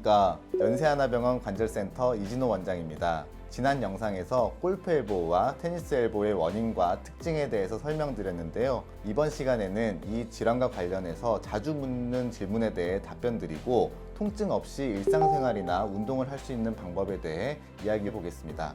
안녕하십니까. 연세하나병원 관절센터 이진호 원장입니다. 지난 영상에서 골프 엘보와 테니스 엘보의 원인과 특징에 대해서 설명드렸는데요. 이번 시간에는 이 질환과 관련해서 자주 묻는 질문에 대해 답변 드리고 통증 없이 일상생활이나 운동을 할 수 있는 방법에 대해 이야기해 보겠습니다.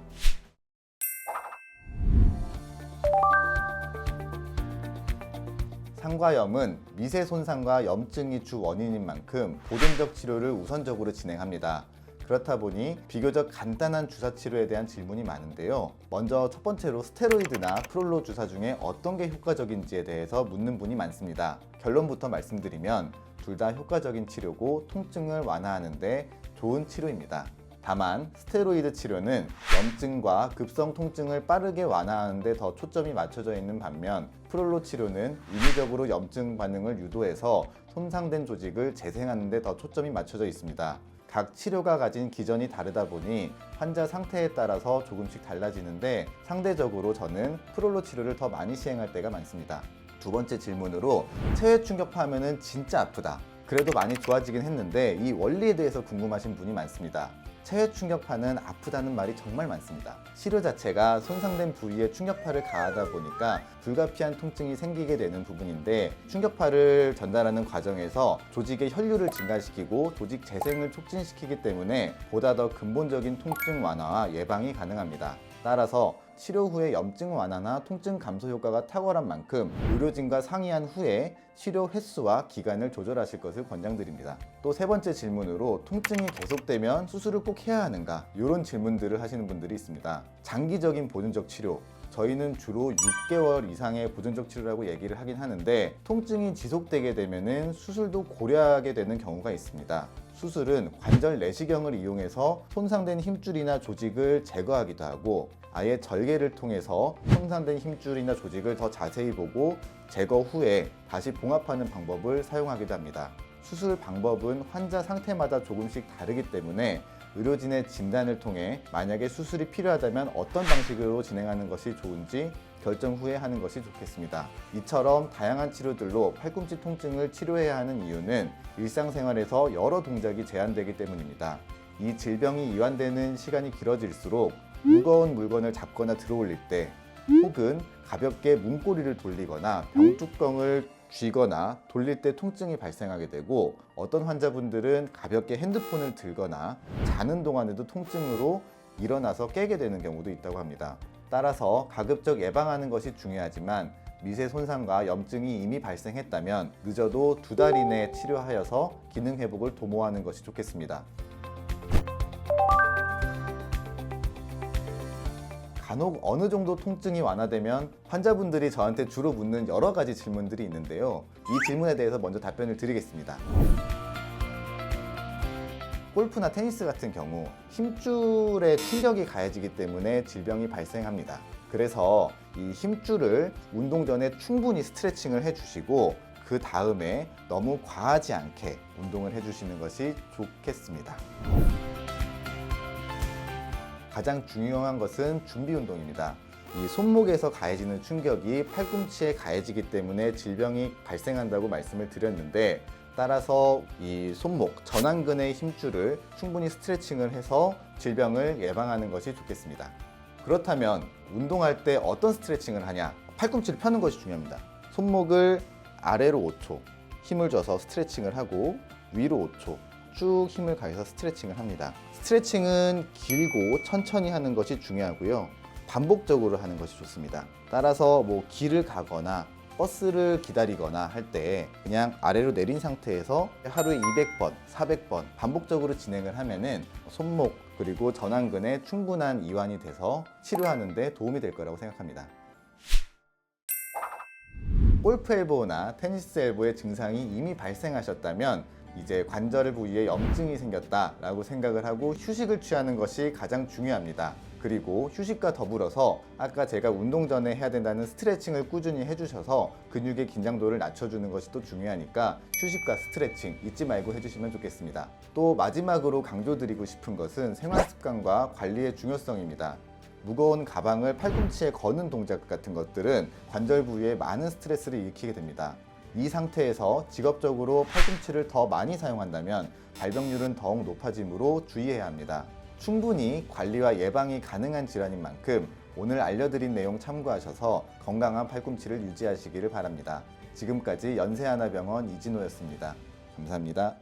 상과염은 미세 손상과 염증이 주 원인인 만큼 보존적 치료를 우선적으로 진행합니다. 그렇다 보니 비교적 간단한 주사 치료에 대한 질문이 많은데요. 먼저 첫 번째로 스테로이드나 프롤로 주사 중에 어떤 게 효과적인지에 대해서 묻는 분이 많습니다. 결론부터 말씀드리면 둘 다 효과적인 치료고 통증을 완화하는 데 좋은 치료입니다. 다만 스테로이드 치료는 염증과 급성 통증을 빠르게 완화하는 데 더 초점이 맞춰져 있는 반면 프롤로 치료는 인위적으로 염증 반응을 유도해서 손상된 조직을 재생하는 데 더 초점이 맞춰져 있습니다. 각 치료가 가진 기전이 다르다 보니 환자 상태에 따라서 조금씩 달라지는데 상대적으로 저는 프롤로 치료를 더 많이 시행할 때가 많습니다. 두 번째 질문으로 체외 충격파 하면은 진짜 아프다. 그래도 많이 좋아지긴 했는데 이 원리에 대해서 궁금하신 분이 많습니다. 체외 충격파는 아프다는 말이 정말 많습니다. 치료 자체가 손상된 부위에 충격파를 가하다 보니까 불가피한 통증이 생기게 되는 부분인데 충격파를 전달하는 과정에서 조직의 혈류를 증가시키고 조직 재생을 촉진시키기 때문에 보다 더 근본적인 통증 완화와 예방이 가능합니다. 따라서 치료 후에 염증 완화나 통증 감소 효과가 탁월한 만큼 의료진과 상의한 후에 치료 횟수와 기간을 조절하실 것을 권장드립니다. 또 세 번째 질문으로 통증이 계속되면 수술을 꼭 해야 하는가? 이런 질문들을 하시는 분들이 있습니다. 장기적인 보존적 치료, 저희는 주로 6개월 이상의 보존적 치료라고 얘기를 하긴 하는데 통증이 지속되게 되면은 수술도 고려하게 되는 경우가 있습니다. 수술은 관절 내시경을 이용해서 손상된 힘줄이나 조직을 제거하기도 하고 아예 절개를 통해서 손상된 힘줄이나 조직을 더 자세히 보고 제거 후에 다시 봉합하는 방법을 사용하기도 합니다. 수술 방법은 환자 상태마다 조금씩 다르기 때문에 의료진의 진단을 통해 만약에 수술이 필요하다면 어떤 방식으로 진행하는 것이 좋은지 결정 후에 하는 것이 좋겠습니다. 이처럼 다양한 치료들로 팔꿈치 통증을 치료해야 하는 이유는 일상생활에서 여러 동작이 제한되기 때문입니다. 이 질병이 이완되는 시간이 길어질수록 무거운 물건을 잡거나 들어올릴 때 혹은 가볍게 문고리를 돌리거나 병뚜껑을 쥐거나 돌릴 때 통증이 발생하게 되고 어떤 환자분들은 가볍게 핸드폰을 들거나 자는 동안에도 통증으로 일어나서 깨게 되는 경우도 있다고 합니다. 따라서 가급적 예방하는 것이 중요하지만 미세 손상과 염증이 이미 발생했다면 늦어도 2달 이내에 치료하여서 기능 회복을 도모하는 것이 좋겠습니다. 간혹 어느 정도 통증이 완화되면 환자분들이 저한테 주로 묻는 여러 가지 질문들이 있는데요. 이 질문에 대해서 먼저 답변을 드리겠습니다. 골프나 테니스 같은 경우 힘줄에 충격이 가해지기 때문에 질병이 발생합니다. 그래서 이 힘줄을 운동 전에 충분히 스트레칭을 해주시고 그 다음에 너무 과하지 않게 운동을 해주시는 것이 좋겠습니다. 가장 중요한 것은 준비 운동입니다. 이 손목에서 가해지는 충격이 팔꿈치에 가해지기 때문에 질병이 발생한다고 말씀을 드렸는데 따라서 이 손목, 전완근의 힘줄을 충분히 스트레칭을 해서 질병을 예방하는 것이 좋겠습니다. 그렇다면 운동할 때 어떤 스트레칭을 하냐? 팔꿈치를 펴는 것이 중요합니다. 손목을 아래로 5초 힘을 줘서 스트레칭을 하고 위로 5초 쭉 힘을 가해서 스트레칭을 합니다. 스트레칭은 길고 천천히 하는 것이 중요하고요. 반복적으로 하는 것이 좋습니다. 따라서 길을 가거나 버스를 기다리거나 할 때 그냥 아래로 내린 상태에서 하루에 200번, 400번 반복적으로 진행을 하면은 손목 그리고 전완근에 충분한 이완이 돼서 치료하는 데 도움이 될 거라고 생각합니다. 골프 엘보나 테니스 엘보의 증상이 이미 발생하셨다면 이제 관절 부위에 염증이 생겼다라고 생각을 하고 휴식을 취하는 것이 가장 중요합니다. 그리고 휴식과 더불어서 아까 제가 운동 전에 해야 된다는 스트레칭을 꾸준히 해주셔서 근육의 긴장도를 낮춰주는 것이 또 중요하니까 휴식과 스트레칭 잊지 말고 해주시면 좋겠습니다. 또 마지막으로 강조드리고 싶은 것은 생활습관과 관리의 중요성입니다. 무거운 가방을 팔꿈치에 거는 동작 같은 것들은 관절 부위에 많은 스트레스를 일으키게 됩니다. 이 상태에서 직업적으로 팔꿈치를 더 많이 사용한다면 발병률은 더욱 높아지므로 주의해야 합니다. 충분히 관리와 예방이 가능한 질환인 만큼 오늘 알려드린 내용 참고하셔서 건강한 팔꿈치를 유지하시기를 바랍니다. 지금까지 연세하나병원 이진호였습니다. 감사합니다.